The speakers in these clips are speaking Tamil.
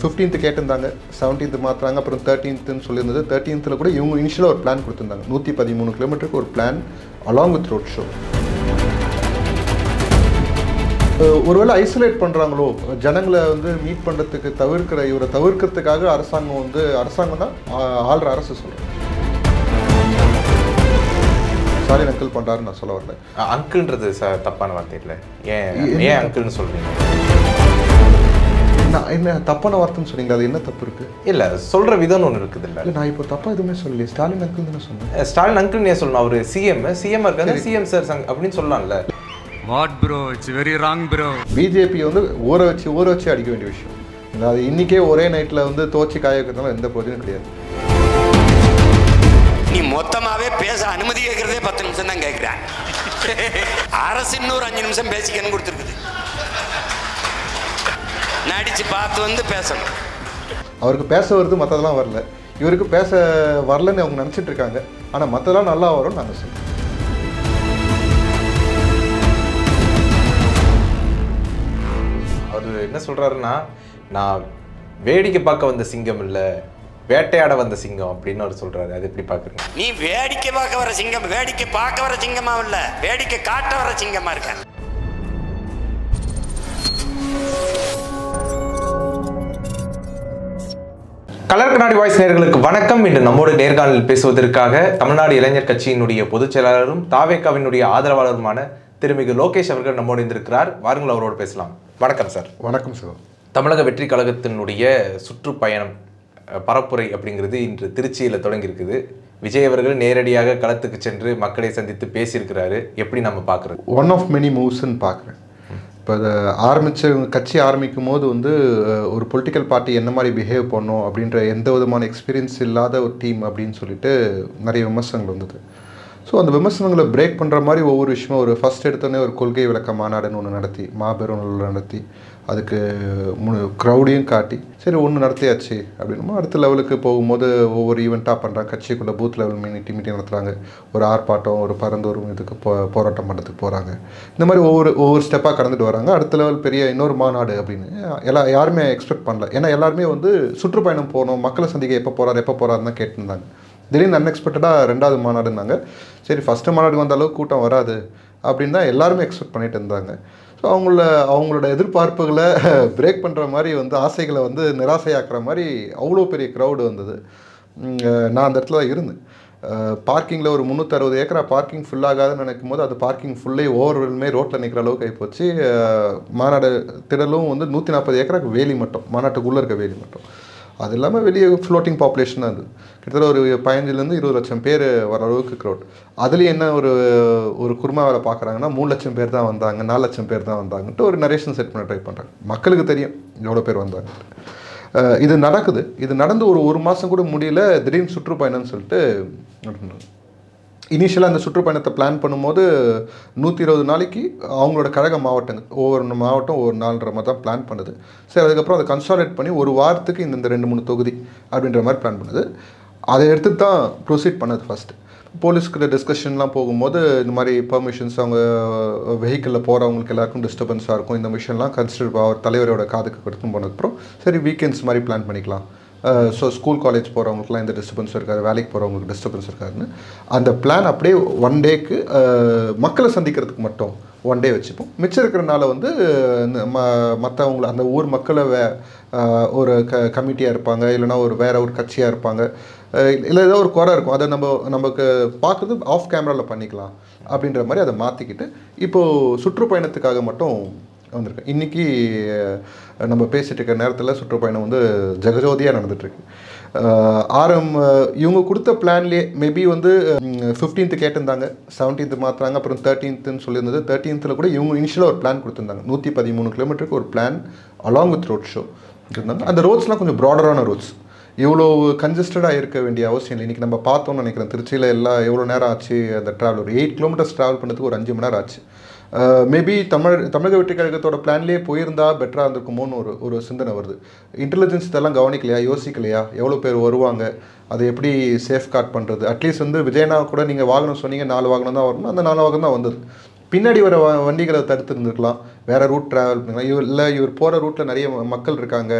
15th கேட்டிருந்தாங்க, 17th மாற்றுறாங்க, அப்புறம் 13th சொல்லியிருந்தது. 13th கூட இவங்க இனிஷியலாக ஒரு பிளான் கொடுத்துருந்தாங்க. 113 கிலோமீட்டருக்கு ஒரு plan along with road show. ஒருவேளை ஐசோலேட் பண்ணுறாங்களோ, ஜனங்களை வந்து மீட் பண்ணுறதுக்கு இவரை தவிர்க்கிறதுக்காக அரசாங்கம் தான் ஆள்ற அரசு சொல்கிறேன். சாரி அங்கிள் பண்ணுறாருன்னு நான் சொல்ல வரல. அங்கிள்ன்றது தப்பான வார்த்தை இல்லை. ஏன் அங்கிள்னு சொல்கிறீங்க? என்ன தப்பான வார்த்தைன்னு சொன்னீங்களா? அது என்ன தப்பு இருக்குது? இல்லை, சொல்கிற விதம்னு ஒன்று இருக்குது. இல்லை, நான் இப்போ தப்பாக எதுவுமே சொல்லலையே. ஸ்டாலின் அங்கிள் தானே சொன்னேன். ஸ்டாலின் அங்கிள் ஏன் சொல்லணும்? அவர் சிஎம் இருக்காங்க, சிஎம் சார் அப்படின்னு சொல்லலாம்ல. What bro, it's very wrong bro. BJP வந்து ஊற வச்சு அடிக்க வேண்டிய விஷயம். அது இன்றைக்கே ஒரே நைட்டில் வந்து தோச்சி காய வைக்கிறதுனால எந்த பிரயோஜனம் கிடையாது. நீ மொத்தமாகவே பேச அனுமதி கேட்குறதே 10 நிமிஷம் தான் கேட்குறேன். அரசு இன்னொரு 5 நிமிஷம் பேசிக்கன்னு கொடுத்துருக்குது. நடிச்சு பார்த்து வந்து பேசணும். அவருக்கு பேச வருது, மற்றதெல்லாம் வரல. இவருக்கு பேச வரலன்னு அவங்க நினச்சிட்டு இருக்காங்க. ஆனால் மற்றதெல்லாம் நல்லா வரும்னு நாங்கள் சொல்லுவோம். அவர் என்ன சொல்கிறாருன்னா, நான் வேடிக்கை பார்க்க வந்த சிங்கம் இல்லை, வேட்டையாட வந்த சிங்கம் அப்படின்னு அவர் சொல்கிறாரு. அது எப்படி பார்க்குறீங்க? நீ வேடிக்கை பார்க்க வர சிங்கம், வேடிக்கை பார்க்க வர சிங்கமா இல்ல, வேடிக்கை காட்ட வர சிங்கமா இருக்க. கலர் கண்ணாடி வாய்ஸ் நேயர்களுக்கு வணக்கம். இன்று நம்மோடு நேர்காணலில் பேசுவதற்காக தமிழ்நாடு இளைஞர் கட்சியினுடைய பொதுச் செயலாளரும் தாவேகாவினுடைய ஆதரவாளருமான திருமிகு லோகேஷ் அவர்கள் நம்மோடு இருந்திருக்கிறார். வாருங்கள், அவரோடு பேசலாம். வணக்கம் சார். வணக்கம் சார். தமிழக வெற்றி கழகத்தினுடைய சுற்றுப்பயணம் பரப்புரை அப்படிங்கிறது இன்று திருச்சியில் தொடங்கியிருக்குது. விஜய் அவர்கள் நேரடியாக களத்துக்கு சென்று மக்களை சந்தித்து பேசியிருக்கிறாரு. எப்படி நம்ம பார்க்குறது? ஒன் ஆஃப் மெனி மூவ்ஸ்ன்னு பார்க்குறேன். இப்போ அதை கட்சி ஆரம்பிக்கும் போது வந்து ஒரு பொலிட்டிக்கல் பார்ட்டி என்ன மாதிரி பிஹேவ் பண்ணோம் அப்படின்ற எந்த விதமான எக்ஸ்பீரியன்ஸ் இல்லாத ஒரு டீம் அப்படின்னு சொல்லிட்டு நிறைய விமர்சனங்கள் வந்தது. ஸோ அந்த விமர்சனங்களை பிரேக் பண்ணுற மாதிரி ஒவ்வொரு விஷயமும் ஒரு ஃபஸ்ட் எடுத்தோடனே ஒரு கொள்கை விளக்க மாநாடுன்னு ஒன்று நடத்தி, மாபெரும் நடத்தி, அதுக்கு க்ரௌடையும் காட்டி சரி ஒன்று நடத்தியாச்சு அப்படின்னுமோ அடுத்த லெவலுக்கு போகும்போது ஒவ்வொரு ஈவெண்ட்டாக பண்ணுறாங்க. கட்சிக்குள்ளே பூத் லெவல் மீட்டிங் நடத்துகிறாங்க. ஒரு ஆர்ப்பாட்டம், ஒரு பரந்தோறும் இதுக்கு போராட்டம் பண்ணுறதுக்கு போகிறாங்க. இந்த மாதிரி ஒவ்வொரு ஸ்டெப்பாக கடந்துட்டு வராங்க. அடுத்த லெவல் பெரிய இன்னொரு மாநாடு அப்படின்னு யாருமே எக்ஸ்பெக்ட் பண்ணல. ஏன்னா எல்லாருமே வந்து சுற்றுப்பயணம் போகணும், மக்களை சந்திக்க எப்போ போகிறாருன்னு தான் கேட்டுருந்தாங்க. திடீர்னு அன்எக்ஸ்பெக்டடாக 2வது மாநாடுனாங்க. சரி, ஃபஸ்ட்டு மாநாடுக்கு வந்த அளவுக்கு கூட்டம் வராது அப்படின்னு தான் எல்லாருமே எக்ஸ்பெக்ட் பண்ணிட்டு இருந்தாங்க. ஸோ அவங்களோட எதிர்பார்ப்புகளை பிரேக் பண்ணுற மாதிரி வந்து ஆசைகளை வந்து நிராசையாக்குற மாதிரி அவ்வளோ பெரிய க்ரௌடு வந்தது. நான் அந்த இடத்துல தான் இருந்தேன். பார்க்கிங்கில் ஒரு 360 ஏக்கரா பார்க்கிங் ஃபுல்லாகாதுன்னு நினைக்கும் போது அது பார்க்கிங் ஃபுல்லே ஓவர்வெல்மே ரோட்டில் நிற்கிற அளவுக்கு ஆகிப்போச்சு. மாநாடு திடலும் வந்து 140 ஏக்கராக்கு வேலி மட்டும், மாநாட்டுக்குள்ளே இருக்க வேலி மட்டும். அது இல்லாமல் வெளியே ஃப்ளோட்டிங் பாப்புலேஷன் அது கிட்டத்தட்ட ஒரு 15 20 லட்சம் பேர் வர அளவுக்கு க்ரௌட். அதுலேயும் என்ன ஒரு குருமா வேலை பார்க்குறாங்கன்னா 3 லட்சம் பேர் தான் வந்தாங்க, 4 லட்சம் பேர் தான் வந்தாங்கன்ட்டு ஒரு நரேஷன் செட் பண்ண ட்ரை பண்ணுறாங்க. மக்களுக்கு தெரியும் எவ்வளோ பேர் வந்தாங்க. இது நடக்குது. இது நடந்து ஒரு மாதம் கூட முடியல, திடீர்னு சுற்றுப்பயணம்னு சொல்லிட்டு இனிஷியலாக அந்த சுற்றுப்பயணத்தை பிளான் பண்ணும்போது 120 நாளைக்கு அவங்களோட கழக மாவட்டங்கள் ஒவ்வொரு மாவட்டம் ஒவ்வொரு நாள்ன்ற மாதிரி தான் பிளான் பண்ணுது. சரி, அதுக்கப்புறம் அதை கன்சாலிடேட் பண்ணி ஒரு வாரத்துக்கு இந்த 2-3 தொகுதி அப்படின்ற மாதிரி பிளான் பண்ணுது. அதை எடுத்து தான் ப்ரொசீட் பண்ணது. ஃபஸ்ட்டு போலீஸ்கிட்ட டிஸ்கஷன்லாம் போகும்போது இந்த மாதிரி பெர்மிஷன்ஸ், அவங்க வெஹிக்கிளில் போகிறவங்களுக்கு எல்லாருக்கும் டிஸ்டர்பன்ஸாக இருக்கும். இந்த விஷயம்லாம் கன்சிடர் அவர் தலைவரோட காதுக்கு எடுத்துன்னு போனதுக்கப்புறம் சரி வீக்கெண்ட்ஸ் மாதிரி பிளான் பண்ணிக்கலாம். ஸோ ஸ்கூல் காலேஜ் போகிறவங்களுக்குலாம் எந்த டிஸ்டர்பன்ஸ் இருக்காது, வேலைக்கு போகிறவங்களுக்கு டிஸ்டர்பன்ஸ் இருக்காதுன்னு அந்த பிளான் அப்படியே 1 டேக்கு மக்களை சந்திக்கிறதுக்கு மட்டும் 1 டே வச்சுப்போம். மிச்சம் இருக்கிறனால வந்து மற்றவங்கள அந்த ஊர் மக்களை ஒரு கமிட்டியாக இருப்பாங்க, இல்லைனா வேற ஒரு கட்சியாக இருப்பாங்க, இல்லை ஏதோ ஒரு குறை இருக்கும், அதை நமக்கு பார்க்குறது ஆஃப் கேமராவில் பண்ணிக்கலாம் அப்படின்ற மாதிரி அதை மாற்றிக்கிட்டு இப்போது சுற்றுப்பயணத்துக்காக மட்டும் வந்திருக்கேன். இன்றைக்கி நம்ம பேசிகிட்டு இருக்க நேரத்தில் சுற்றுப்பயணம் வந்து ஜெகஜோதியாக நடந்துகிட்ருக்கு. இவங்க கொடுத்த பிளான்லேயே மேபி வந்து 15th கேட்டிருந்தாங்க, 17th மாற்றுறாங்க, அப்புறம் 13th சொல்லியிருந்தது. 13th கூட இவங்க இனிஷியலாக ஒரு பிளான் கொடுத்துருந்தாங்க. 113 கிலோமீட்டருக்கு ஒரு plan along with road show இருந்தாங்க. அந்த ரோட்ஸ்லாம் கொஞ்சம் ப்ராடரான ரோட்ஸ், இவ்வளோ கன்ஜஸ்டடாக இருக்க வேண்டிய அவசியம் இல்லை. இன்றைக்கி நம்ம பார்த்தோம்னு நினைக்கிறேன், திருச்சியில் எவ்வளோ நேரம் ஆச்சு அந்த ட்ராவல், ஒரு 8 கிலோமீட்டர்ஸ் ட்ராவல் பண்ணுறதுக்கு ஒரு 5 மணி நேரம் ஆச்சு. மேபி தமிழக வெற்றி கழகத்தோட பிளான்லேயே போயிருந்தா பெட்டராக இருந்திருக்குமோன்னு ஒரு சிந்தனை வருது. இன்டெலிஜென்ஸ் இதெல்லாம் கவனிக்கலையா, யோசிக்கலையா, எவ்வளோ பேர் வருவாங்க, அதை எப்படி சேஃப்கார்ட் பண்ணுறது. அட்லீஸ்ட் வந்து விஜயனா கூட நீங்கள் வாகனம் சொன்னீங்க, 4 வாகனம் தான் வரணும், அந்த 4 வாகனம் தான் வந்தது. பின்னாடி வர வண்டிகளை தடுத்து இருந்திருக்கலாம், வேறு ரூட் ட்ராவல் பண்ணிக்கலாம், இல்லை இவர் போகிற ரூட்டில் நிறைய மக்கள் இருக்காங்க,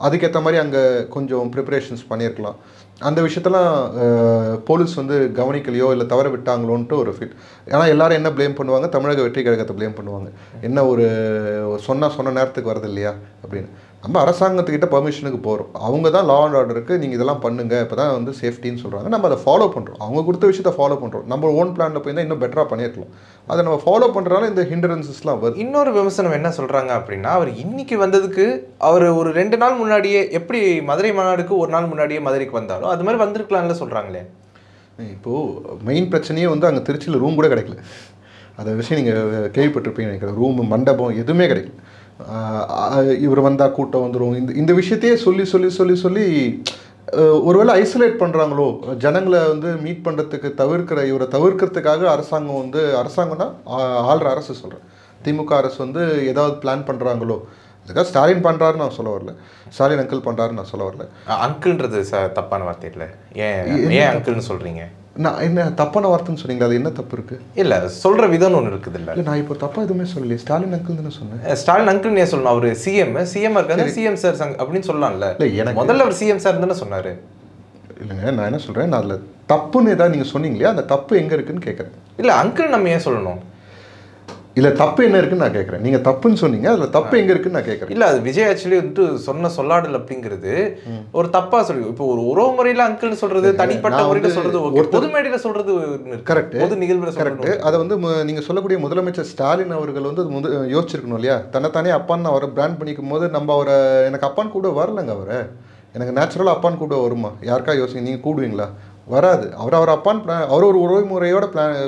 அதுக்கேற்ற மாதிரி அங்கே கொஞ்சம் ப்ரிப்பரேஷன்ஸ் பண்ணியிருக்கலாம். அந்த விஷயத்தெல்லாம் போலீஸ் வந்து கவனிக்கலையோ இல்லை தவற விட்டாங்களோன்ட்டு ஒரு ஃபீல். ஏன்னா எல்லாரும் என்ன ப்ளேம் பண்ணுவாங்க, தமிழக வெற்றி கழகத்தை ப்ளேம் பண்ணுவாங்க, என்ன ஒரு சொன்ன நேரத்துக்கு வரது இல்லையா அப்படின்னு. நம்ம அரசாங்கத்துக்கிட்ட பர்மிஷனுக்கு போகிறோம், அவங்க தான் லா அண்ட் ஆர்டருக்கு நீங்கள் இதெல்லாம் பண்ணுங்க, இப்போ தான் வந்து சேஃப்டின்னு சொல்கிறாங்க, நம்ம அதை ஃபாலோ பண்ணுறோம், அவங்க கொடுத்த விஷயத்தை ஃபாலோ பண்ணுறோம். நம்ம ஓன் பிளானில் போய் தான் இன்னும் பெட்டராக பண்ணியிருக்கலாம். அதை நம்ம ஃபாலோ பண்ணுறதுனால இந்த ஹிண்டரன்சஸ்லாம் வருது. இன்னொரு விமர்சனம் என்ன சொல்கிறாங்க அப்படின்னா, அவர் இன்னைக்கு வந்ததுக்கு அவர் ஒரு 2 நாள் முன்னாடியே எப்படி மதுரை மாநாடுக்கு ஒரு நாள் முன்னாடியே மதுரைக்கு வந்தாலும் அது மாதிரி வந்திருக்கலாம்ல சொல்கிறாங்களே. இப்போது மெயின் பிரச்சனையே வந்து அங்கே திருச்சியில் ரூம் கூட கிடைக்கல. அந்த விஷயம் நீங்கள் கேள்விப்பட்டிருப்பீங்க நினைக்கிறேன். ரூம் மண்டபம் எதுவுமே கிடைக்கல. இவர் வந்தால் கூட்டம் வந்துடும், இந்த விஷயத்தையே சொல்லி சொல்லி சொல்லி சொல்லி ஒருவேளை ஐசோலேட் பண்ணுறாங்களோ, ஜனங்களை வந்து மீட் பண்ணுறதுக்கு இவரை தவிர்க்கிறதுக்காக அரசாங்கம்னா ஆள்ற அரசு சொல்கிறேன், திமுக அரசு வந்து ஏதாவது பிளான் பண்ணுறாங்களோ. அதுக்காக ஸ்டாலின் பண்ணுறாருன்னு நான் சொல்ல வரல, ஸ்டாலின் அங்கிள் பண்ணுறாருன்னு நான் சொல்ல வரல. அங்கிள்ன்றது தப்பான வார்த்தை இல்லை, ஏன் அங்கிள்னு சொல்கிறீங்க? நான் என்ன தப்பான வார்த்தைன்னு சொன்னீங்களா? அது என்ன தப்பு இருக்குது? இல்லை, சொல்கிற விதம்னு ஒன்று இருக்குது. இல்லை நான் இப்போ தப்பாக எதுவுமே சொல்லலையே, ஸ்டாலின் அங்கிள் தானே சொன்னேன். ஸ்டாலின் அங்கிள் ஏன் சொல்லணும்? அவர் சிஎம் இருக்காங்க, சிஎம் சார் அப்படின்னு சொல்லலாம்ல. இல்லை, எனக்கு முதல்ல அவர் சிஎம் சார் தானே சொன்னார். இல்லைங்க, நான் என்ன சொல்கிறேன், நான் அதில் தப்புன்னு ஏதாவது நீங்கள் சொன்னீங்களே, அந்த தப்பு எங்கே இருக்குன்னு கேட்குறேன். இல்லை, அங்கிள் நம்ம ஏன் சொல்லணும்? இல்லை, தப்பு என்ன இருக்குன்னு நான் கேட்குறேன். நீங்கள் தப்புன்னு சொன்னீங்க, அதில் தப்பு எங்கே இருக்குன்னு நான் கேட்குறேன். இல்லை, அது விஜய் ஆக்சுவலி வந்துட்டு சொல்லாடல் அப்படிங்கிறது ஒரு தப்பாக சொல்லி, இப்போ ஒரு உறவு முறையில் அங்கிள்னு சொல்கிறது, தனிப்பட்ட முறையில் சொல்கிறது, ஒரு பொது மேடையில் சொல்கிறது கரெக்ட், பொது நிகழ்வில் கரெக்ட். அதை வந்து நீங்கள் சொல்லக்கூடிய முதலமைச்சர் ஸ்டாலின் அவர்கள் வந்து யோசிச்சிருக்கணும் இல்லையா? தன்னைத்தானே அப்பான்னு அவரை பிராண்ட் பண்ணிக்கும் போது நம்ம அவரை எனக்கு அப்பான்னு கூட வரலைங்க, அவரை எனக்கு நேச்சுரலாக அப்பான்னு கூட வருமா? யாருக்கா யோசிங்க, நீங்கள் கூடுவீங்களா? வராது. அவர் அப்பான்னு அவர் ஒரு உறவு முறையோட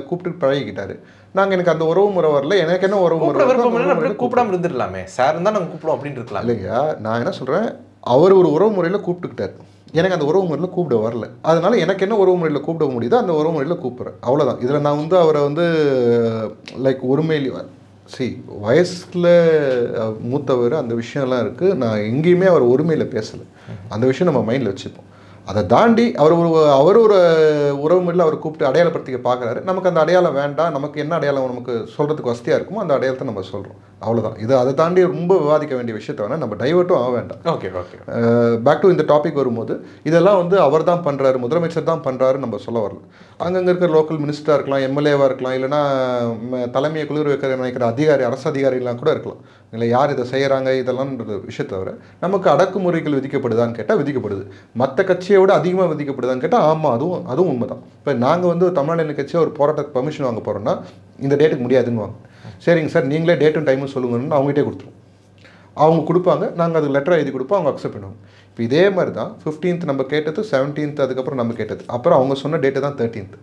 கூப்பிட்டு பழகிக்கிட்டாரு. நாங்கள் எனக்கு அந்த உறவு முறை வரல, எனக்கு என்ன உறவு முறை கூப்பிடாம இருந்துடலாமே, சார் தான் நாங்கள் கூப்பிடுவோம் அப்படின்னு இருக்கலாம் இல்லையா? நான் என்ன சொல்கிறேன், அவர் ஒரு உறவு முறையில் கூப்பிட்டுக்கிட்டார், எனக்கு அந்த உறவு முறையில் கூப்பிட வரல, அதனால எனக்கு என்ன உறவு முறையில் கூப்பிட முடியுதோ அந்த உறவு முறையில் கூப்பிட்றேன், அவ்வளோதான். இதில் நான் வந்து அவரை வந்து லைக் ஒருமையில வயசில் மூத்தவர், அந்த விஷயம்லாம் இருக்குது. நான் எங்கேயுமே அவர் ஒருமையில் பேசலை, அந்த விஷயம் நம்ம மைண்டில் வச்சுப்போம். அதை தாண்டி அவர் ஒரு உறவு முறையில் அவர் கூப்பிட்டு அடையாளப்படுத்திக்க பார்க்குறாரு. நமக்கு அந்த அடையாளம் வேண்டாம், நமக்கு என்ன அடையாளம் நமக்கு சொல்கிறதுக்கு வசதியாக இருக்குமோ அந்த அடையாளத்தை நம்ம சொல்கிறோம், அவ்வளோதான். இது அதை தாண்டி ரொம்ப விவாதிக்க வேண்டிய விஷயத்த வேணால் நம்ம டைவர்ட்டும் ஆக வேண்டாம். Okay okay. பேக் டு இந்த டாபிக் வரும்போது, இதெல்லாம் வந்து அவர் தான் பண்ணுறாரு, முதலமைச்சர் தான் பண்ணுறாருன்னு நம்ம சொல்ல வரல. அங்கங்கே இருக்கிற லோக்கல் மினிஸ்டராக இருக்கலாம், எம்எல்ஏவாக இருக்கலாம், இல்லைனா தலைமையை குளிர் வைக்கிற நினைக்கிற அரசு அதிகாரிகள்லாம் கூட இருக்கலாம். இல்லை, யார் இதை செய்கிறாங்க இதெல்லாம்ன்ற விஷயத்தை தவிர நமக்கு அடக்குமுறைகள் விதிக்கப்படுதான்னு கேட்டால் விதிக்கப்படுது. மற்ற கட்சியை விட அதிகமாக விதிக்கப்படுதான்னு கேட்டால் ஆமாம், அதுவும் உண்மை தான். இப்போ நாங்கள் வந்து தமிழ்நாடு கட்சியை ஒரு போராட்டத்துக்கு பர்மிஷன் வாங்க போகிறோம்னா இந்த டேட்டுக்கு முடியாதுன்னு வாங்க, சரிங்க சார் நீங்களே டேட்டும் டைமும் சொல்லுங்கன்னு அவங்ககிட்டே கொடுத்துருவோம். அவங்க கொடுப்பாங்க, நாங்கள் அதுக்கு லெட்டர் எழுதி கொடுப்போம், அவங்க அக்செப்ட் பண்ணுவாங்க. இப்போ இதே மாதிரி தான் 15th நம்ம கேட்டது, 17th அதுக்கப்புறம் நம்ம கேட்டது, அப்புறம் அவங்க சொன்ன டேட்டு தான் 13th.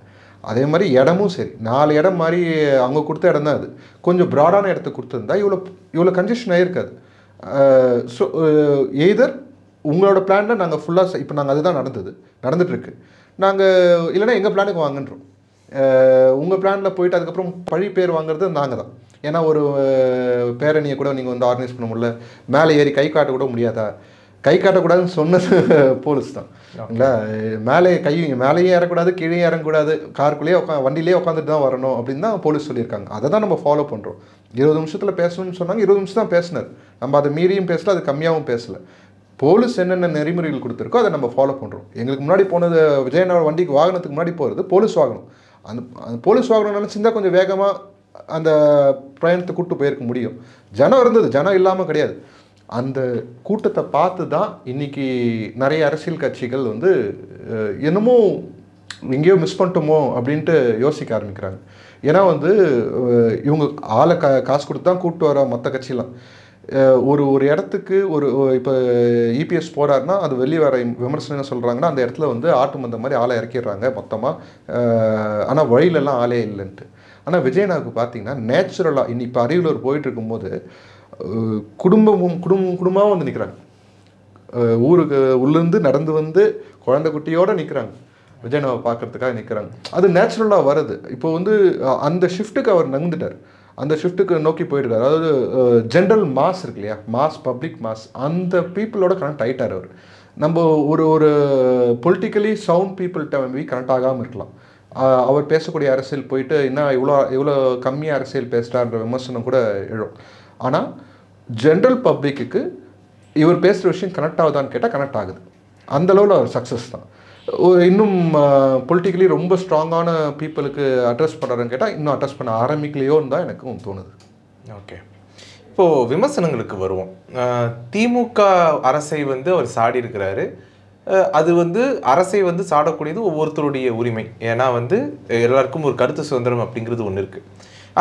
அதே மாதிரி இடமும் சரி, 4 இடம் மாதிரி அவங்க கொடுத்த இடம் தான் அது. கொஞ்சம் ப்ராடான இடத்த கொடுத்துருந்தா இவ்வளோ கன்ஜெஷன் ஆகிருக்காது. ஸோ எய்தர் உங்களோட பிளானில் நாங்கள் ஃபுல்லாக இப்போ நாங்கள் அதுதான் நடந்துகிட்ருக்கு, நாங்கள் இல்லைனா எங்கள் பிளானுக்கு வாங்கன்றோம். உங்கள் பிளானில் போயிட்டு அதுக்கப்புறம் பழி பேர் வாங்குறது நாங்கள் தான். ஏன்னா ஒரு பேரணியை கூட நீங்கள் வந்து ஆர்கனைஸ் பண்ண முடியல, மேலே ஏறி கை காட்ட கூட முடியாதா? கை காட்டக்கூடாதுன்னு சொன்னது போலீஸ் தான் இல்லைங்களா? மேலேயும் ஏறக்கூடாது, கீழே இறங்கக்கூடாது, காருக்குள்ளேயே வண்டியிலே உட்காந்துட்டு தான் வரணும் அப்படின்னு தான் போலீஸ் சொல்லியிருக்காங்க. அதை தான் நம்ம ஃபாலோ பண்ணுறோம். 20 நிமிஷத்தில் பேசணும்னு சொன்னாங்க, 20 நிமிஷம் தான் பேசினார். நம்ம அதை மீறியும் பேசல, அது கம்மியாகவும் பேசலை. போலீஸ் என்னென்ன நெறிமுறைகள் கொடுத்துருக்கோ அதை நம்ம ஃபாலோ பண்ணுறோம். எங்களுக்கு முன்னாடி போனது விஜயனோட வண்டிக்கு வாகனத்துக்கு முன்னாடி போகிறது போலீஸ் வாகனம். அந்த போலீஸ் வாகனம் நினச்சிருந்தா கொஞ்சம் வேகமாக அந்த பிரயாணத்தை கூப்பிட்டு போயிருக்க முடியும். ஜனம் இருந்தது, ஜனம் இல்லாமல் கிடையாது. அந்த கூட்டத்தை பார்த்து தான் இன்றைக்கி நிறைய அரசியல் கட்சிகள் வந்து என்னமோ எங்கேயோ மிஸ் பண்ணிட்டோமோ அப்படின்ட்டு யோசிக்க ஆரம்பிக்கிறாங்க. ஏன்னா வந்து இவங்க ஆளை காசு கொடுத்து தான் கூப்பிட்டு வர மற்ற கட்சியெலாம் ஒரு இடத்துக்கு இப்போ இபிஎஸ் போகிறாருன்னா அது வெளியே வர விமர்சனம் என்ன சொல்கிறாங்கன்னா, அந்த இடத்துல வந்து ஆட்டு மந்த மாதிரி ஆளை இறக்கிடுறாங்க மொத்தமாக, ஆனால் வழியிலலாம் ஆளே இல்லைன்ட்டு. ஆனால் விஜயனாவுக்கு பார்த்தீங்கன்னா நேச்சுரலாக இன்னைக்கு இப்போ அரியலூர் போயிட்டு இருக்கும்போது குடும்பமாக வந்து நிற்கிறாங்க. ஊருக்கு உள்ளேருந்து நடந்து வந்து குழந்தை குட்டியோடு நிற்கிறாங்க, விஜயனாவை பார்க்குறதுக்காக நிற்கிறாங்க. அது நேச்சுரலாக வருது. இப்போ வந்து அந்த ஷிஃப்ட்டுக்கு அவர் நகர்ந்துட்டார், அந்த ஷிஃப்ட்டுக்கு நோக்கி போயிட்டுருக்காரு. அதாவது ஜென்ரல் மாஸ் இருக்கு இல்லையா, மாஸ், பப்ளிக் மாஸ், அந்த பீப்புளோட கனெக்ட் ஆகிட்டார் அவர். நம்ம ஒரு பொலிட்டிக்கலி சவுண்ட் பீப்புள்கிட்ட வந்து கனெக்ட் ஆகாமல் இருக்கலாம். அவர் பேசக்கூடிய அரசியல் போயிட்டு இன்னும் இவ்வளோ கம்மியாக அரசியல் பேசுகிறான்ற விமர்சனம் கூட எழும். ஆனால் ஜென்ரல் பப்ளிக்கு இவர் பேசுகிற விஷயம் கனெக்ட் ஆகுதான்னு கேட்டால் கனெக்ட் ஆகுது. அந்தளவில் அவர் சக்ஸஸ் தான். இன்னும் பொலிட்டிக்கலி ரொம்ப ஸ்ட்ராங்கான பீப்புளுக்கு அட்ரஸ் பண்ணுறாருன்னு கேட்டால் இன்னும் அட்ரஸ் பண்ண ஆரம்பிக்கலையோன்னு தான் எனக்கும் தோணுது. ஓகே, இப்போது விமர்சனங்களுக்கு வருவோம். திமுக அரசை வந்து அவர் சாடி இருக்கிறாரு. அது வந்து அரசை வந்து சாடக்கூடியது ஒவ்வொருத்தருடைய உரிமை. ஏன்னா வந்து எல்லாருக்கும் ஒரு கருத்து சுதந்திரம் அப்படிங்கிறது ஒன்று இருக்குது.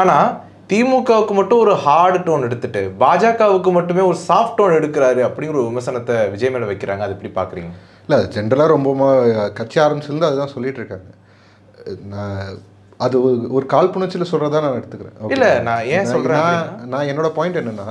ஆனால் திமுகவுக்கு மட்டும் ஒரு ஹார்டு டோன் எடுத்துட்டு பாஜகவுக்கு மட்டுமே ஒரு சாஃப்ட் டோன் எடுக்கிறாரு அப்படிங்கிற ஒரு விமர்சனத்தை விஜய் மேலே வைக்கிறாங்க. அது எப்படி பார்க்குறீங்க? இல்லை, ஜென்ரலாக ரொம்ப கட்சி ஆரம்பிச்சிருந்து அதுதான் சொல்லிட்டு இருக்காங்க. அது ஒரு காழ்ப்புணர்ச்சியில் சொல்கிறதா நான் எடுத்துக்கிறேன். இல்லை, நான் ஏன் சொல்கிறேன், நான் என்னோட பாயிண்ட் என்னென்னா,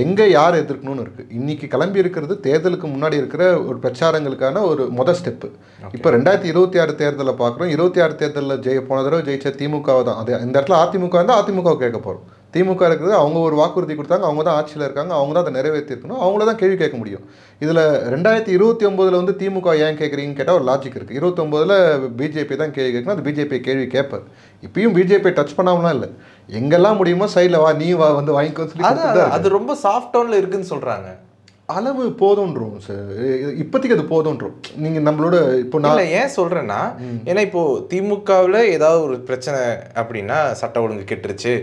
எங்கே யார் எதிர்க்கணும்னு இருக்குது. இன்றைக்கி கிளம்பி இருக்கிறது தேர்தலுக்கு முன்னாடி இருக்கிற ஒரு பிரச்சாரங்களுக்கான ஒரு மொதல் ஸ்டெப்பு. இப்போ 2026 தேர்தலில் பார்க்குறோம். 26 தேர்தலில் போன தடவை ஜெயிச்ச திமுக தான். அது இந்த இடத்துல அதிமுக வந்து அதிமுக கேட்க போகிறோம். திமுக இருக்கிறது அவங்க ஒரு வாக்குறுதி கொடுத்தாங்க, அவங்க தான் ஆட்சியில் இருக்காங்க, அவங்க தான் அதை நிறைவேற்றிருக்கணும், அவங்கள தான் கேள்வி கேட்க முடியும். இதில் 2029 வந்து திமுக ஏன் கேட்குறீங்கன்னு கேட்டால் ஒரு லாஜிக் இருக்குது. 29 பிஜேபி தான் கேள்வி கேட்கணும், அது பிஜேபி கேள்வி கேட்பார். இப்பயும் பிஜேபி டச் பண்ணாமலாம் இல்லை, எங்கெல்லாம் முடியுமோ சைடில் வா நீ வா வந்து வாங்கிக்கோ சொல்லி அது ரொம்ப சாஃப்ட் டோனில் இருக்குன்னு சொல்கிறாங்க. அளவு போதுன்றோம் சார், இப்போதைக்கு அது போதுன்றோம். நீங்கள் நம்மளோட இப்போ நான் ஏன் சொல்கிறேன்னா, ஏன்னா இப்போது திமுகவில் ஏதாவது ஒரு பிரச்சனை அப்படின்னா சட்ட ஒழுங்கு கெட்டுருச்சு,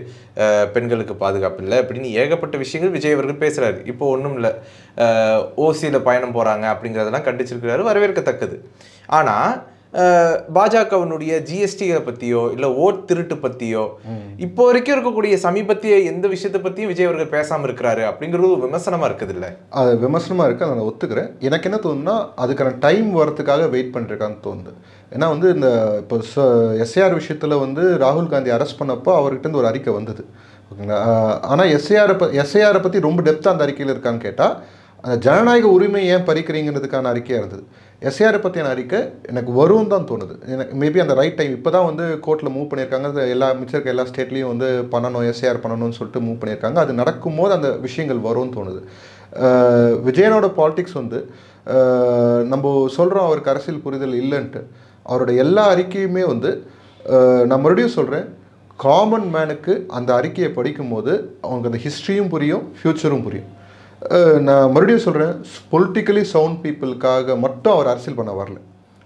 பெண்களுக்கு பாதுகாப்பு இல்லை அப்படின்னு ஏகப்பட்ட விஷயங்கள் விஜய் அவர்கள் பேசுகிறாரு. இப்போ ஒன்றும் இல்லை, ஓசியில் பயணம் போகிறாங்க அப்படிங்கிறதெல்லாம் கண்டிச்சிருக்கிறாரு, வரவேற்கத்தக்கது. ஆனால் பாஜகவினுடைய ஜிஎஸ்டிகளை பற்றியோ இல்லை ஓட் திருட்டு பற்றியோ இப்போ வரைக்கும் இருக்கக்கூடிய சமீபத்திய எந்த விஷயத்தை பற்றியும் விஜய் அவர்கள் பேசாமல் இருக்கிறாரு அப்படிங்கிறது ஒரு விமர்சனமாக இருக்குது. இல்லை, அது விமர்சனமாக இருக்குது, அதை நான் ஒத்துக்கிறேன். எனக்கு என்ன தோணுன்னா, அதுக்கான டைம் வரத்துக்காக வெயிட் பண்ணிருக்கான்னு தோணுது. ஏன்னா வந்து இந்த இப்போ எஸ்ஏஆர் விஷயத்தில் வந்து ராகுல் காந்தி அரெஸ்ட் பண்ணப்போ அவர்கிட்ட ஒரு அறிக்கை வந்தது, ஓகேங்களா. ஆனால் எஸ்ஏஆரை பற்றி ரொம்ப டெப்த்தாக அந்த அறிக்கையில் இருக்கான்னு கேட்டால், அந்த ஜனநாயக உரிமை ஏன் பறிக்கிறீங்கிறதுக்கான அறிக்கையாக இருந்தது. எஸ்ஏஆரை பற்றியான அறிக்கை எனக்கு வரும் தான் தோணுது. எனக்கு மேபி அந்த ரைட் டைம் இப்போ தான் வந்து கோர்ட்டில் மூவ் பண்ணியிருக்காங்க. மிச்சம் இருக்க எல்லா ஸ்டேட்லேயும் வந்து பண்ணணும், எஸ்ஏஆர் பண்ணணும்னு சொல்லிட்டு மூவ் பண்ணியிருக்காங்க. அது நடக்கும்போது அந்த விஷயங்கள் வரும்னு தோணுது. விஜயனோட பாலிடிக்ஸ் வந்து நம்ம சொல்கிறோம் அவருக்கு அரசியல் புரிதல் இல்லைன்ட்டு, அவரோட எல்லா அறிக்கையுமே வந்து நான் மறுபடியும் சொல்கிறேன், காமன் மேனுக்கு அந்த அறிக்கையை படிக்கும்போது அவங்களுக்கு அந்த ஹிஸ்ட்ரியும் புரியும், ஃப்யூச்சரும் புரியும். நான் மறுபடியும் சொல்கிறேன், பொலிட்டிக்கலி சவுண்ட் பீப்புளுக்காக மட்டும் அவர் அரசியல் பண்ண வரல,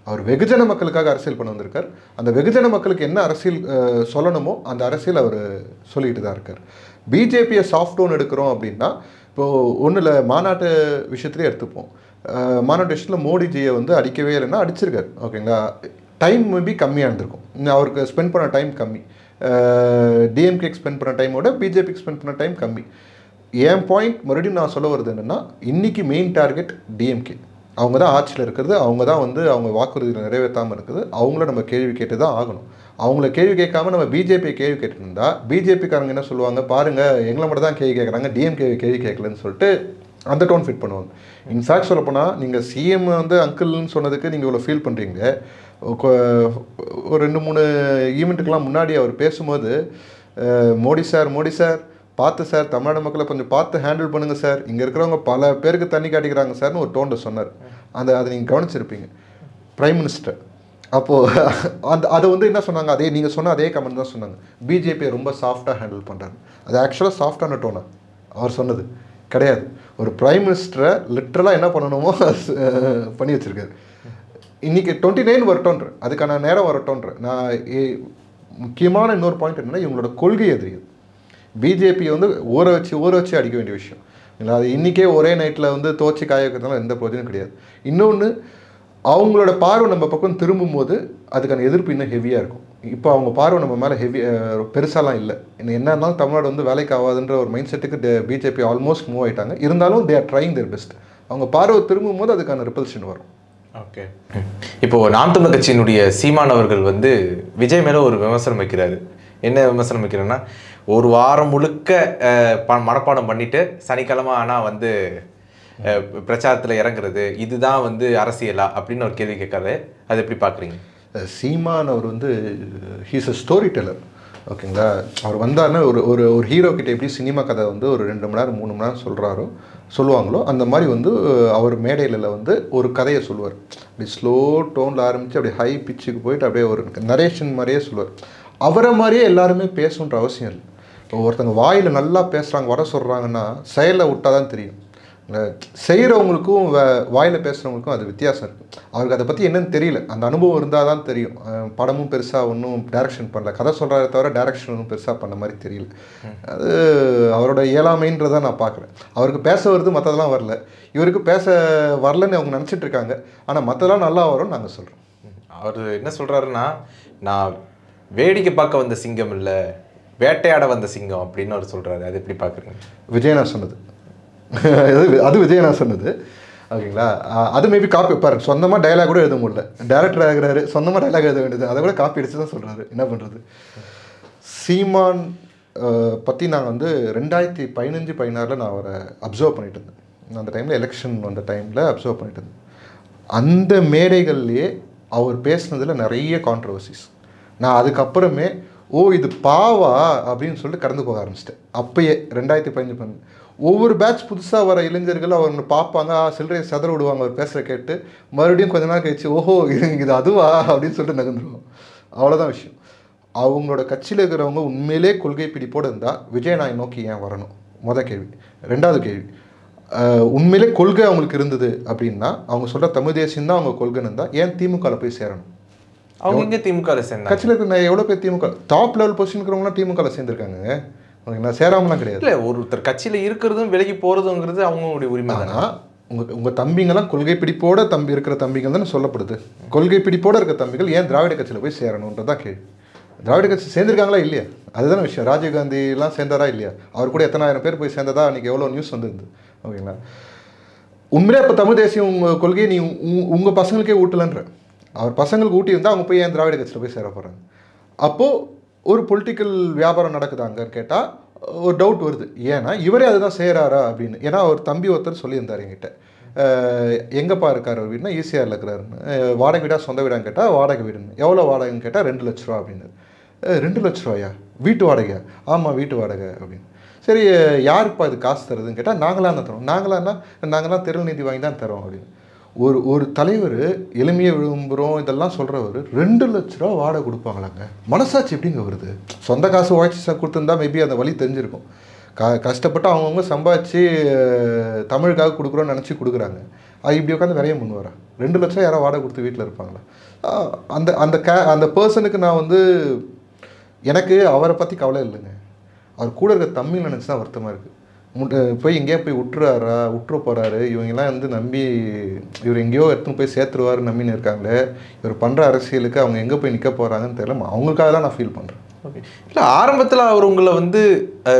அவர் வெகுஜன மக்களுக்காக அரசியல் பண்ண வந்திருக்கார். அந்த வெகுஜன மக்களுக்கு என்ன அரசியல் சொல்லணுமோ அந்த அரசியல் அவர் சொல்லிட்டு தான் இருக்கார். பிஜேபியை சாஃப்ட் டோன் எடுக்கிறோம் அப்படின்னா, இப்போது ஒன்றில் மாநாட்டு விஷயத்துலேயே எடுத்துப்போம். மாநாட்டு விஷயத்தில் மோடிஜியை வந்து அடிக்கவே இல்லைன்னா அடிச்சிருக்காரு, ஓகேங்களா. டைம் மேபி கம்மியாக இருந்திருக்கும், அவருக்கு ஸ்பெண்ட் பண்ண டைம் கம்மி. டிஎம்கேக்கு ஸ்பெண்ட் பண்ண டைமோட பிஜேபிக்கு ஸ்பெண்ட் பண்ண டைம் கம்மி. என் பாயிண்ட் மறுபடியும் நான் சொல்ல வருது என்னென்னா, இன்றைக்கி மெயின் டார்கெட் டிஎம்கே. அவங்க தான் ஆட்சியில் இருக்கிறது, அவங்க தான் வந்து அவங்க வாக்குறுதியில் நிறைவேற்றாமல் இருக்குது. அவங்கள நம்ம கேள்வி கேட்டு தான் ஆகணும். அவங்கள கேள்வி கேட்காம நம்ம பிஜேபியை கேள்வி கேட்டுருந்தா பிஜேபிக்காரங்க என்ன சொல்லுவாங்க, பாருங்கள் எங்களை மட்டும் தான் கேள்வி கேட்குறாங்க, டிஎம்கே கேள்வி கேட்கலன்னு சொல்லிட்டு அந்த டோன் ஃபிட் பண்ணுவாங்க. இன்ஃபேக்ட் சொல்லப்போனால் நீங்கள் சிஎம் வந்து அங்கிள்னு சொன்னதுக்கு நீங்கள் இவ்வளோ ஃபீல் பண்ணுறீங்க. ஒரு 2-3 ஈவெண்ட்டுக்கெலாம் முன்னாடி அவர் பேசும்போது, மோடி சார் பார்த்து சார், தமிழ்நாடு மக்களை கொஞ்சம் பார்த்து ஹேண்டில் பண்ணுங்கள் சார், இங்கே இருக்கிறவங்க பல பேருக்கு தண்ணி காட்டிக்கிறாங்க சார்னு ஒரு டோனில் சொன்னார். அதை நீங்கள் கவனிச்சிருப்பீங்க, பிரைம் மினிஸ்டர். அப்போது அதை வந்து என்ன சொன்னாங்க, அதே நீங்கள் சொன்ன அதே கமெண்ட் தான் சொன்னாங்க, பிஜேபியை ரொம்ப சாஃப்டாக ஹேண்டில் பண்ணுறாரு. அது ஆக்சுவலாக சாஃப்டான டோனாக அவர் சொன்னது கிடையாது. ஒரு பிரைம் மினிஸ்டரை லிட்ரலாக என்ன பண்ணணுமோ பண்ணி வச்சுருக்காரு. இன்றைக்கி 29 வரட்டோன்ற, அதுக்கான நேரம் வரட்டோன்ற. நான் முக்கியமான இன்னொரு பாயிண்ட் என்னென்னா, இவங்களோட கொள்கை எதிரியுது. பிஜேபி வந்து ஊற வச்சு அடிக்க வேண்டிய விஷயம் இல்லை. அது இன்றைக்கே ஒரே நைட்டில் வந்து தோச்சி காய வைக்கிறதுனால எந்த பிரயோஜனம் கிடையாது. இன்னொன்று, அவங்களோட பார்வை நம்ம பக்கம் திரும்பும்போது அதுக்கான எதிர்ப்பு இன்னும் ஹெவியாக இருக்கும். இப்போ அவங்க பார்வை நம்ம மேலே பெருசாலாம் இல்லை. என்ன இருந்தாலும் தமிழ்நாடு வந்து வேலைக்கு ஆகாதுன்ற ஒரு மைண்ட் செட்டுக்கு பிஜேபி ஆல்மோஸ்ட் மூவ் ஆகிட்டாங்க. இருந்தாலும் they are trying their best. அவங்க பார்வை திரும்பும் போது அதுக்கான ரிப்பல்ஷன் வரும். ஓகே, இப்போது நாம் தமிழர் கட்சியினுடைய சீமான் அவர்கள் வந்து விஜய் மேலே ஒரு விமர்சனம் வைக்கிறாரு. என்ன விமர்சனம் வைக்கிறேன்னா, ஒரு வாரம் முழுக்க மனப்பாடம் பண்ணிட்டு சனிக்கிழமை ஆனால் வந்து பிரச்சாரத்தில் இறங்குறது, இதுதான் வந்து அரசியலா அப்படின்னு ஒரு கேள்வி கேட்காரு. அது எப்படி பார்க்குறீங்க? சீமான் அவர் வந்து ஹீஸ் அ ஸ்டோரி டெல்லர், ஓகேங்களா. அவர் வந்தாருன்னா ஒரு ஹீரோ கிட்ட எப்படி சினிமா கதை வந்து ஒரு 2 மணி நேரம் 3 மணி நேரம் சொல்லுவாங்களோ அந்த மாதிரி வந்து அவர் மேடையில் வந்து ஒரு கதையை சொல்லுவார். அப்படி ஸ்லோ டோனில் ஆரம்பித்து அப்படியே ஹை பிச்சுக்கு போயிட்டு அப்படியே ஒரு நரேஷன் மாதிரியே சொல்லுவார். அவரை மாதிரியே எல்லாருமே பேசணுன்ற அவசியம் இல்லை. ஒருத்தங்க வாயில் நல்லா பேசுகிறாங்க வர சொல்கிறாங்கன்னா செயலை விட்டால் தான் தெரியும். செய்கிறவங்களுக்கும் வாயில் பேசுகிறவங்களுக்கும் அது வித்தியாசம் இருக்குது. அவருக்கு அதை பற்றி என்னன்னு தெரியல. அந்த அனுபவம் இருந்தால் தான் தெரியும். படமும் பெருசாக ஒன்றும் டைரக்ஷன் பண்ணல, கதை சொல்கிறத தவிர டைரக்ஷன் ஒன்றும் பெருசாக பண்ண மாதிரி தெரியல. அது அவரோட இயலாமைன்றதை நான் பார்க்குறேன். அவருக்கு பேச வருது, மற்றதெல்லாம் வரல. இவருக்கு பேச வரலன்னு அவங்க நினச்சிட்டு இருக்காங்க. ஆனால் மற்றதெல்லாம் நல்லா வரும்னு நாங்கள் சொல்கிறோம். அவர் என்ன சொல்கிறாருன்னா, நான் வேடிக்கை பார்க்க வந்த சிங்கம் இல்லை, வேட்டையாட வந்த சிங்கம் அப்படின்னு அவர் சொல்கிறாரு. அது எப்படி பார்க்குறீங்க? விஜயனா சொன்னது அது விஜயனா சொன்னது. ஓகேங்களா? அது மேபி காப்பி பாருங்க, சொந்தமாக டைலாக் கூட எழுத முடியல. டேரக்டர் ஆகிறாரு, சொந்தமாக டைலாக் எழுத வேண்டியது, அதை கூட காப்பி அடிச்சு தான் சொல்கிறாரு. என்ன பண்ணுறது? சீமான் பற்றி நான் வந்து 2015-16 நான் அவரை அப்சர்வ் பண்ணிட்டு இருந்தேன். அந்த டைமில் எலெக்ஷன் வந்த டைமில் அப்சர்வ் பண்ணிட்டு இருந்தேன். அந்த மேடைகள்லேயே அவர் பேசுனதில் நிறைய கான்ட்ரவர்சிஸ். நான் அதுக்கப்புறமே இது பாவா அப்படின்னு சொல்லிட்டு கடந்து போக ஆரம்பிச்சிட்டேன். அப்பயே 2015 ஒவ்வொரு பேட்ச் புதுசாக வர இளைஞர்கள் அவங்க பார்ப்பாங்க, சில்லறையை சதற விடுவாங்க அவர் பேசுகிற கேட்டு. மறுபடியும் கொஞ்ச நாள் கழிச்சு இது அதுவா அப்படின்னு சொல்லிட்டு நகர்ந்துருவோம். அவ்வளோதான் விஷயம். அவங்களோட கட்சியில் இருக்கிறவங்க உண்மையிலே கொள்கை பிடிப்போடு இருந்தால் விஜயநாயை நோக்கி ஏன் வரணும்? மொதல் கேள்வி. ரெண்டாவது கேள்வி, உண்மையிலே கொள்கை அவங்களுக்கு இருந்தது அப்படின்னா, அவங்க சொல்கிற தமிழ் தேசியம் தான் அவங்க கொள்கைன்னு இருந்தால் ஏன் திமுகவில் போய் சேரணும்? அவங்க இங்கே திமுகவில் சேர்ந்தாங்க. கட்சியில் இருக்கிற எவ்வளோ பேர் திமுக டாப் லெவல் பொசிஷன் இருக்கிறவங்களாம் திமுகவில் சேர்ந்துருக்காங்க. ஓகேங்களா? சேராமலாம் கிடையாது. இல்லை, ஒருத்தர் கட்சியில் இருக்கிறதும் விலகி போகிறதுங்கிறது அவங்களுடைய உரிமை. ஆனால் உங்கள் தம்பிங்கெல்லாம் கொள்கை பிடிப்போட இருக்கிற தம்பிகள் தானே சொல்லப்படுது. கொள்கை பிடிப்போடு இருக்கிற தம்பிகள் ஏன் திராவிட கட்சியில் போய் சேரணுன்றதான் கேள்வி. திராவிட கட்சி சேர்ந்துருக்காங்களா இல்லையா? அதுதானே விஷயம். ராஜீவ்காந்திலாம் சேர்ந்தாரா இல்லையா? அவர் கூட எத்தனை ஆயிரம் பேர் போய் சேர்ந்ததா அன்றைக்கி எவ்வளோ நியூஸ் வந்துருந்து. ஓகேங்களா? உண்மையிலே இப்போ தமிழ் தேசியம் உங்கள் கொள்கையை நீ உங்கள் பசங்களுக்கே ஊட்டலன்ற. அவர் பசங்களுக்கு ஊட்டியிருந்தால் அவங்க போய் ஏன் திராவிட கட்சியில் போய் சேர போகிறாங்க? அப்போது ஒரு பொலிட்டிக்கல் வியாபாரம் நடக்குதாங்கன்னு கேட்டால் ஒரு டவுட் வருது. ஏன்னா இவரே அதுதான் செய்கிறாரா அப்படின்னு. ஏன்னா அவர் தம்பி ஒருத்தர் சொல்லியிருந்தார் என்கிட்ட, எங்கேப்பா இருக்கார் அப்படின்னா ஈசிஆரில் இருக்கிறாருன்னு. வாடகை வீடா சொந்த வீடான்னு கேட்டால் வாடகை வீடுன்னு. எவ்வளோ வாடகைன்னு கேட்டால் 2 லட்ச ரூபா அப்படின்னு. 2 லட்ச ரூபாயா? வீட்டு வாடகையா? ஆமாம் வீட்டு வாடகை அப்படின்னு. சரி, யாருப்பா இது காசு தருதுன்னு கேட்டால் நாங்களாம் தான் தரோம். நாங்களாம் தெருள் நீதி வாங்கி தான் தரோம் அப்படின்னு. ஒரு தலைவர் எளிமையை விரும்புகிறோம் இதெல்லாம் சொல்கிறவர் 2 லட்ச ரூபா வாடகை கொடுப்பாங்களாங்க? மனசாட்சி எப்படிங்க வருது? சொந்த காசு உழைச்சி கொடுத்துருந்தா மேபி அந்த வழி தெரிஞ்சிருக்கும். கஷ்டப்பட்டு அவங்கவுங்க சம்பாதிச்சு தமிழுக்காக கொடுக்குறோன்னு நினச்சி கொடுக்குறாங்க. அது இப்படி உட்காந்து விரைய முன் வரா. 2 லட்சம் யாரோ வாடகை கொடுத்து வீட்டில் இருப்பாங்களா? அந்த பர்சனுக்கு நான் வந்து எனக்கு அவரை பற்றி கவலை இல்லைங்க. அவர் கூட இருக்க தமிழ் நினச்சி தான் வருத்தமாக இருக்குது. போய் எங்கேயா போய் விட்டுற போகிறாரு. இவங்கெல்லாம் வந்து நம்பி இவர் எங்கேயோ எடுத்துன்னு போய் சேர்த்துருவாரு நம்பின்னு இருக்காங்களே. இவர் பண்ணுற அரசியலுக்கு அவங்க எங்கே போய் நிற்க போகிறாங்கன்னு தெரியல. அவங்களுக்காக தான் நான் ஃபீல் பண்ணுறேன். ஓகே. இல்லை, ஆரம்பத்தில் அவர் உங்களை வந்து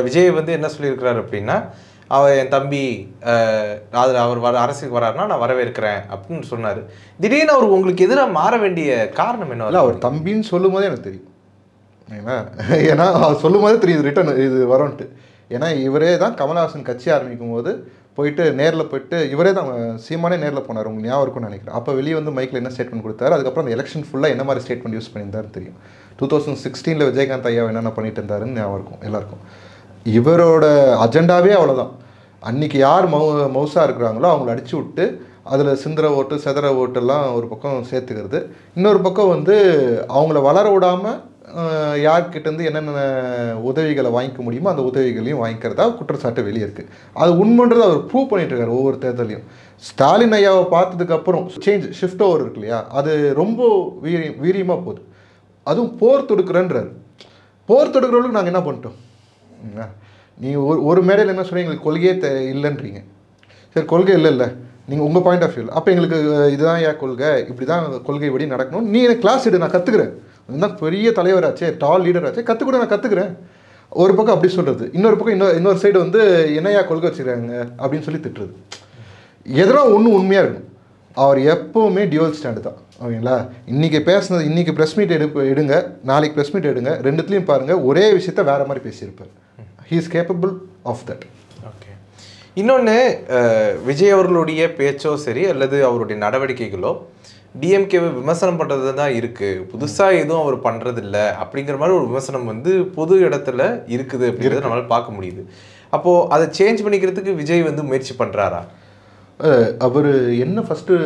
விஜய் வந்து என்ன சொல்லியிருக்கிறாரு அப்படின்னா, என் தம்பி அவர் அரசியலுக்கு வராருன்னா நான் வரவேற்கிறேன் அப்படின்னு சொன்னார். திடீர்னு அவர் உங்களுக்கு எதிராக மாற வேண்டிய காரணம் என்ன? இல்லை, அவர் தம்பின்னு சொல்லும் போதே எனக்கு தெரியும். ஏன்னா அவர் சொல்லும் போதே தெரியுது ரிட்டர்ன் இது வரும்ன்ட்டு. ஏன்னா இவரே தான் கமல்ஹாசன் கட்சி ஆரம்பிக்கும் போது போயிட்டு நேரில் போயிட்டு இவரே தான் சீமானே நேரில் போனார். உங்களுக்கு ஞாபகம் இருக்கும்னு நினைக்கிறேன். அப்போ வெளியே வந்து மைக்கில் என்ன ஸ்டேட்மெண்ட் கொடுத்தாரு, அதுக்கப்புறம் அந்த எலெக்ஷன் ஃபுல்லாக என்ன மாதிரி ஸ்டேட்மெண்ட் யூஸ் பண்ணியிருந்தாருன்னு தெரியும். 2016 விஜயகாந்த் ஐயா என்னென்ன பண்ணிட்டு இருந்தாருன்னு ஞாபகம் இருக்கும் எல்லாருக்கும். இவரோட அஜெண்டாவே அவ்வளோதான். அன்றைக்கி யார் மவுசாக இருக்கிறாங்களோ அவங்கள அடிச்சு விட்டு அதில் சிந்திர ஓட்டு செதற ஓட்டெல்லாம் ஒரு பக்கம் சேர்த்துக்கிறது. இன்னொரு பக்கம் வந்து அவங்கள வளர விடாமல் யார்கிட்டேருந்து என்னென்ன உதவிகளை வாங்கிக்க முடியுமோ அந்த உதவிகளையும் வாங்கிக்கிறதா குற்றச்சாட்டு வெளியே இருக்குது. அது உண்மைன்றது அவர் ப்ரூவ் பண்ணிட்டு இருக்காரு ஒவ்வொரு தேர்தலையும். ஸ்டாலின் ஐயாவை பார்த்ததுக்கப்புறம் ஷிஃப்ட் ஓவர் இருக்கு இல்லையா, அது ரொம்ப வீரியமாக போகுது. அதுவும் போர் தொடுக்கிறன்றார். போர் தொடுக்கிறவங்களுக்கு நாங்கள் என்ன பண்ணிட்டோம்? நீ ஒரு மேடையில் என்ன சொல்கிறீங்க, எங்களுக்கு கொள்கையே இல்லைன்றீங்க. சரி, கொள்கை இல்லை நீங்கள் உங்கள் பாயிண்ட் ஆஃப் வியூ. அப்போ எங்களுக்கு இதுதான் ஏன் கொள்கை, இப்படி தான் கொள்கை படி நடக்கணும். நீ எனக்கு கிளாஸ் எடு, நான் கற்றுக்குறேன். அதுதான் பெரிய தலைவராச்சே, டால் லீடராச்சே, கற்றுக்கூட நான் கற்றுக்குறேன். ஒரு பக்கம் அப்படி சொல்கிறது, இன்னொரு பக்கம் இன்னொரு சைடு வந்து என்னையா கொள்கை வச்சுக்கிறாங்க அப்படின்னு சொல்லி திட்டுறது. எதெல்லாம் ஒன்றும் உண்மையாக இருக்கும். அவர் எப்போவுமே டியூவல் ஸ்டாண்டு தான். ஓகேங்களா? இன்றைக்கி பேசுனது, இன்றைக்கி ப்ரெஸ் மீட் எடுங்க, நாளைக்கு ப்ரெஸ் மீட் எடுங்க, ரெண்டுத்துலேயும் பாருங்கள் ஒரே விஷயத்த வேறு மாதிரி பேசியிருப்பார். He is capable of that. Okay. இன்னொன்று, விஜய் அவர்களுடைய பேச்சோ சரி அல்லது அவருடைய நடவடிக்கைகளோ டிஎம்கேவை விமர்சனம் பண்ணுறது தான் இருக்குது. புதுசாக எதுவும் அவர் பண்ணுறதில்ல அப்படிங்கிற மாதிரி ஒரு விமர்சனம் வந்து பொது இடத்துல இருக்குது அப்படிங்கிறத நம்மளால் பார்க்க முடியுது. அப்போது அதை சேஞ்ச் பண்ணிக்கிறதுக்கு விஜய் வந்து முயற்சி பண்ணுறாரா? அவர் என்ன ஃபஸ்ட்டு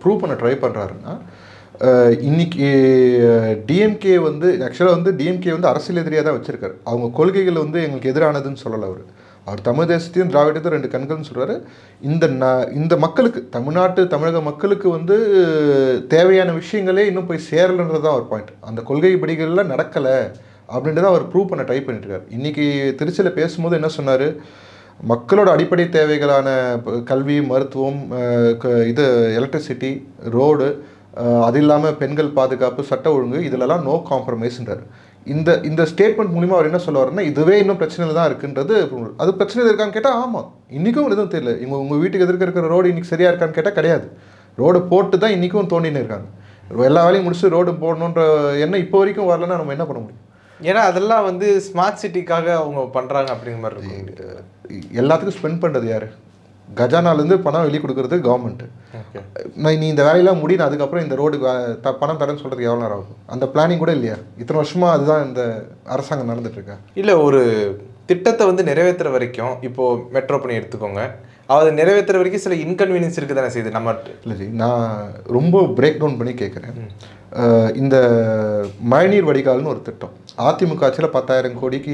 ப்ரூவ் பண்ண ட்ரை பண்ணுறாருன்னா, இன்னைக்கு டிஎம்கே வந்து ஆக்சுவலாக வந்து டிஎம்கே வந்து அரசியல் எதிரியாக தான் வச்சுருக்காரு. அவங்க கொள்கைகள் வந்து எங்களுக்கு எதிரானதுன்னு சொல்லலை. அவர் தமிழ் தேசத்தையும் திராவிடத்தையும் 2 கண்கள்னு சொல்கிறாரு. இந்த மக்களுக்கு தமிழக மக்களுக்கு வந்து தேவையான விஷயங்களே இன்னும் போய் சேரலைன்றது தான் அவர் பாயிண்ட். அந்த கொள்கை படிகள்லாம் நடக்கலை அப்படின்றத அவர் ப்ரூவ் பண்ண ட்ரை பண்ணிட்டு இருக்காரு. இன்றைக்கி திருச்சியில் பேசும்போது என்ன சொன்னார், மக்களோட அடிப்படை தேவைகளான கல்வி, மருத்துவம், இது எலக்ட்ரிசிட்டி, ரோடு, அது இல்லாமல் பெண்கள் பாதுகாப்பு, சட்ட ஒழுங்கு, இதிலெல்லாம் நோ காம்ப்ரமைஸ்ன்றார். இந்த ஸ்டேட்மெண்ட் மூலிமா அவர் என்ன சொல்ல வரேன்னா, இதுவே இன்னும் பிரச்சனையில் தான் இருக்குன்றது. அது பிரச்சனையில் இருக்கான்னு கேட்டால் ஆமாம், இன்றைக்கும் எதுவும் தெரியல. உங்கள் வீட்டுக்கு எதிர்க்க இருக்கிற ரோடு இன்றைக்கி சரியாக இருக்கான்னு கேட்டால் கிடையாது. ரோடு போட்டு தான் இன்றைக்கும் தோண்டின்னு இருக்காங்க. எல்லா வேலையும் முடிச்சு ரோடு போடணுன்ற எண்ணம் இப்போ வரைக்கும் வரலன்னா நம்ம என்ன பண்ண முடியும்? ஏன்னா அதெல்லாம் வந்து ஸ்மார்ட் சிட்டிக்காக அவங்க பண்ணுறாங்க அப்படிங்கிற மாதிரி இருக்கு. எல்லாத்துக்கும் ஸ்பெண்ட் பண்ணுறது யார்? கஜானாலேருந்து பணம் வெளியே கொடுக்குறது கவர்மெண்ட்டு. நீ இந்த வேலையெல்லாம் முடியும், அதுக்கப்புறம் இந்த ரோடு பணம் தரேன்னு சொல்கிறதுக்கு எவ்வளோ நேரம் ஆகும்? அந்த பிளானிங் கூட இல்லையா? இத்தனை வருஷமாக அதுதான் இந்த அரசாங்கம் நடந்துட்டுருக்கா? இல்லை, ஒரு திட்டத்தை வந்து நிறைவேற்றுற வரைக்கும், இப்போது மெட்ரோ பண்ணி எடுத்துக்கோங்க, அதை நிறைவேற்றுற வரைக்கும் சில இன்கன்வீனியன்ஸ் இருக்குது தானே செய்யுது நம்ம. இல்லை ஜி, நான் ரொம்ப பிரேக் டவுன் பண்ணி கேட்குறேன். இந்த மழைநீர் வடிகால்னு ஒரு திட்டம் அதிமுக ஆட்சியில் 10,000 கோடிக்கு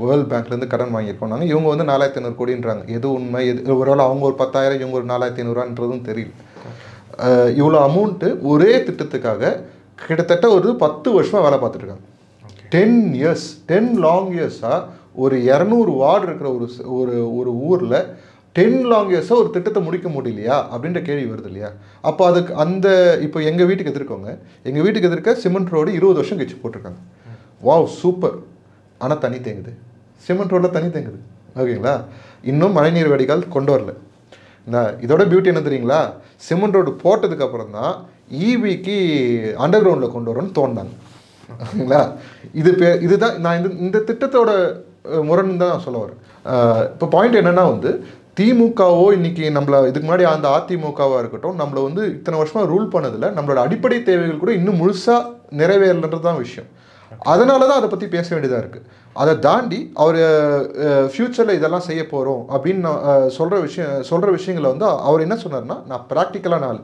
வேர்ல்டு பேங்க்லேருந்து கடன் வாங்கியிருக்கோம் நாங்கள். இவங்க வந்து 4,500 கோடின்றாங்க. எது உண்மை, ஒருவேளை அவங்க ஒரு 10,000, இவங்க ஒரு 4,500 தெரியல. இவ்வளோ அமௌண்ட்டு ஒரே திட்டத்துக்காக கிட்டத்தட்ட ஒரு 10 வருஷமாக வேலை பார்த்துட்ருக்காங்க. 10 லாங் இயர்ஸாக ஒரு 200 வார்டு இருக்கிற ஒரு ஊரில் 10 லாங் இயர்ஸாக ஒரு திட்டத்தை முடிக்க முடியலையா அப்படின்ற கேள்வி வருது இல்லையா? அப்போ அதுக்கு இப்போ எங்கள் வீட்டுக்கு எதிர்க்கோங்க, எங்கள் வீட்டுக்கு எதிர்க்க சிமெண்ட் ரோடு 20 வருஷம் கழிச்சு போட்டிருக்காங்க. Wow, super. ஆனால் தண்ணி தேங்குது, சிமெண்ட் ரோடில் தண்ணி தேங்குது. ஓகேங்களா? இன்னும் மழைநீர் வடிகால் கொண்டு வரல. இதோட பியூட்டி என்ன தெரியுங்களா? சிமெண்ட் ரோடு போட்டதுக்கப்புறம் தான் ஈவிக்கு அண்டர் கிரவுண்டில் கொண்டு வரணும்னு தோணுனாங்க. ஓகேங்களா? இதுதான் நான் இந்த திட்டத்தோட முரண் தான் நான் சொல்ல வரேன். இப்போ பாயிண்ட் என்னென்னா வந்து திமுகவோ இன்னைக்கு நம்மளை இதுக்கு முன்னாடி அந்த அதிமுகவாக இருக்கட்டும், நம்மளை வந்து இத்தனை வருஷமாக ரூல் பண்ணதில்லை. நம்மளோட அடிப்படை தேவைகள் கூட இன்னும் முழுசாக நிறைவேறலன்றது தான் விஷயம். அதனால தான் அதை பற்றி பேச வேண்டியதாக இருக்குது. அதை தாண்டி அவர் ஃப்யூச்சரில் இதெல்லாம் செய்ய போகிறோம் அப்படின்னு சொல்கிற விஷயங்களை வந்து அவர் என்ன சொன்னார்னா, நான் ப்ராக்டிக்கலாக நாள்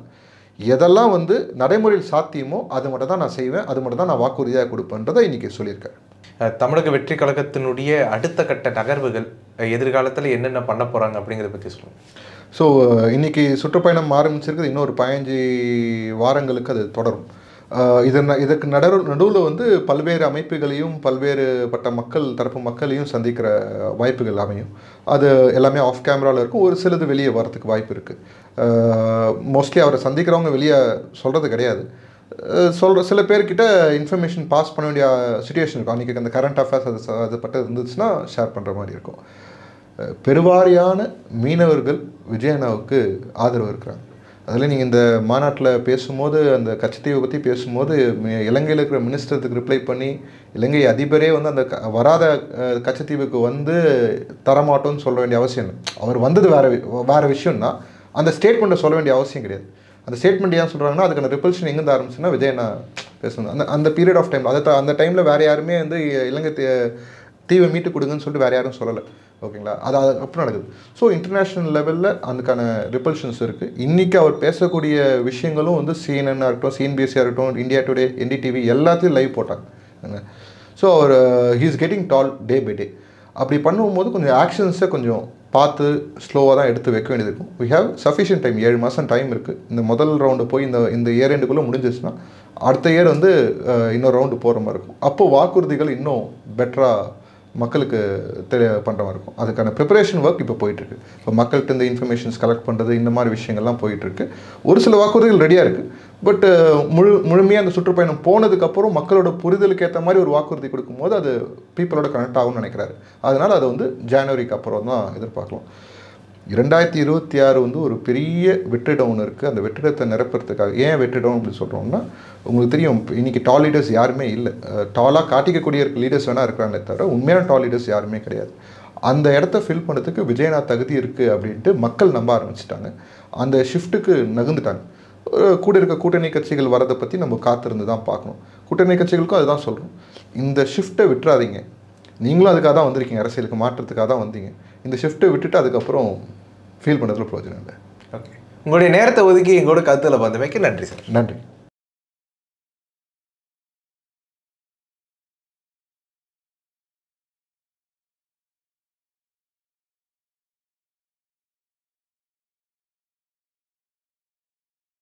எதெல்லாம் வந்து நடைமுறையில் சாத்தியமோ அது மட்டும் தான் நான் செய்வேன், அது மட்டும் தான் நான் வாக்குறுதியாக கொடுப்பேன்றதை இன்றைக்கி சொல்லியிருக்கேன். தமிழக வெற்றி கழகத்தினுடைய அடுத்த கட்ட நகர்வுகள் எதிர்காலத்தில் என்னென்ன பண்ண போகிறாங்க அப்படிங்கிறத பற்றி சொல்லுங்கள். ஸோ இன்றைக்கி சுற்றுப்பயணம் ஆரம்பிச்சிருக்குது. இன்னும் ஒரு 15 வாரங்களுக்கு அது தொடரும். இதற்கு நடுவில் வந்து பல்வேறு அமைப்புகளையும் பல்வேறுபட்ட தரப்பு மக்களையும் சந்திக்கிற வாய்ப்புகள் அமையும். அது எல்லாமே ஆஃப் கேமராவில் இருக்கும். ஒரு சிலது வெளியே வரத்துக்கு வாய்ப்பு இருக்குது. மோஸ்ட்லி அவரை சந்திக்கிறவங்க வெளியே சொல்கிறது கிடையாது. சில பேர்கிட்ட இன்ஃபர்மேஷன் பாஸ் பண்ண வேண்டிய சுச்சுவேஷன் இருக்கும். அன்றைக்கி அந்த கரண்ட் அஃபேர்ஸ் அது பட்டு இருந்துச்சுன்னா ஷேர் பண்ணுற மாதிரி இருக்கும். பெருவாரியான மீனவர்கள் விஜயண்ணாவுக்கு ஆதரவு இருக்கிறாங்க. அதில் நீங்கள் இந்த மாநாட்டில் பேசும்போது, அந்த கச்சத்தீவை பற்றி பேசும்போது, இலங்கையில் இருக்கிற மினிஸ்டருக்கு ரிப்ளை பண்ணி இலங்கை அதிபரே வந்து அந்த வராத கச்சத்தீவுக்கு வந்து தரமாட்டோன்னு சொல்ல வேண்டிய அவசியம் இல்லை. அவர் வந்தது வேறு விஷயம்னா அந்த ஸ்டேட்மெண்ட்டை சொல்ல வேண்டிய அவசியம் கிடையாது. அந்த ஸ்டேட்மெண்ட் ஏன் சொல்கிறாங்கன்னா, அதுக்கான ரிப்பல்ஷன் எங்கேருந்து ஆரம்பிச்சுன்னா விஜயண்ணா பேசணும். அந்த பீரியட் ஆஃப் டைம் அந்த டைமில் வேறு யாருமே வந்து இலங்கை தீவை மீட்டு கொடுங்கன்னு சொல்லிட்டு வேறு யாரும் சொல்லலை. ஓகேங்களா? அது அப்படி நடக்குது. ஸோ இன்டர்நேஷ்னல் லெவலில் அதுக்கான ரிப்பல்ஷன்ஸ் இருக்குது. இன்றைக்கி அவர் பேசக்கூடிய விஷயங்களும் வந்து CNN இருக்கட்டும், CNBC இருக்கட்டும், இந்தியா டுடே, NDTV எல்லாத்தையும் லைவ் போட்டாங்க. ஸோ அவர் he's getting tall day by day. அப்படி பண்ணும்போது கொஞ்சம் ஆக்ஷன்ஸை கொஞ்சம் பார்த்து ஸ்லோவாக தான் எடுத்து வைக்க வேண்டியது இருக்கும். We have sufficient time. 7 மாதம் டைம் இருக்குது. இந்த முதல் ரவுண்டு போய் இந்த இயர் எண்டுக்குள்ளே முடிஞ்சிச்சுன்னா அடுத்த இயர் வந்து இன்னொரு ரவுண்டு போகிற மாதிரி இருக்கும். அப்போது வாக்குறுதிகள் இன்னும் பெட்டராக மக்களுக்கு பண்ணுற மாதிரி இருக்கும். அதுக்கான ப்ரிப்பரேஷன் ஒர்க் இப்போ போயிட்டுருக்கு. இப்போ மக்கள்கிட்ட இந்த இன்ஃபர்மேஷன்ஸ் கலெக்ட் பண்ணுறது, இந்த மாதிரி விஷயங்கள்லாம் போயிட்டுருக்கு. ஒரு சில வாக்குறுதிகள் ரெடியாக இருக்குது. பட் முழுமையாக அந்த சுற்றுப்பயணம் போனதுக்கப்புறம் மக்களோட புரிதலுக்கு ஏற்ற மாதிரி ஒரு வாக்குறுதி கொடுக்கும்போது அது பீப்புளோட கனெக்ட் ஆகும்னு நினைக்கிறாரு. அதனால் அதை வந்து ஜனவரிக்கு அப்புறம் தான் எதிர்பார்க்கலாம். 2026 வந்து ஒரு பெரிய வெற்றிடம் ஒன்று இருக்குது. அந்த வெற்றிடத்தை நிரப்புறதுக்காக ஏன் வெற்றிடம் அப்படின்னு சொல்கிறோம்னா, உங்களுக்கு தெரியும் இன்றைக்கி டால் லீடர்ஸ் யாருமே இல்லை. டாலாக காட்டிக்கக்கூடிய லீடர்ஸ் வேணால் இருக்கிறாங்களே தவிர உண்மையான டால் லீடர்ஸ் யாருமே கிடையாது. அந்த இடத்த ஃபில் பண்ணுறதுக்கு விஜயண்ணா தகுதி இருக்குது அப்படின்ட்டு மக்கள் நம்ப ஆரம்பிச்சிட்டாங்க. அந்த ஷிஃப்ட்டுக்கு நகர்ந்துட்டாங்க. கூட இருக்க கூட்டணி கட்சிகள் வரதை பற்றி நம்ம காத்திருந்து தான் பார்க்கணும். கூட்டணி கட்சிகளுக்கும் அதுதான் சொல்கிறோம். இந்த ஷிஃப்ட்டை விட்டுறாதீங்க. நீங்களும் அதுக்காக தான் வந்திருக்கீங்க, அரசியலுக்கு மாற்றத்துக்காக தான் வந்தீங்க. இந்த ஷிஃப்ட்டை விட்டுட்டு அதுக்கப்புறம் ஃபீல் பண்ணுறதுல பிரயோஜனம் இல்லை. ஓகே, உங்களுடைய நேரத்தை ஒதுக்கி எங்களோட கருத்தில் வந்தமைக்கு நன்றி சார். நன்றி.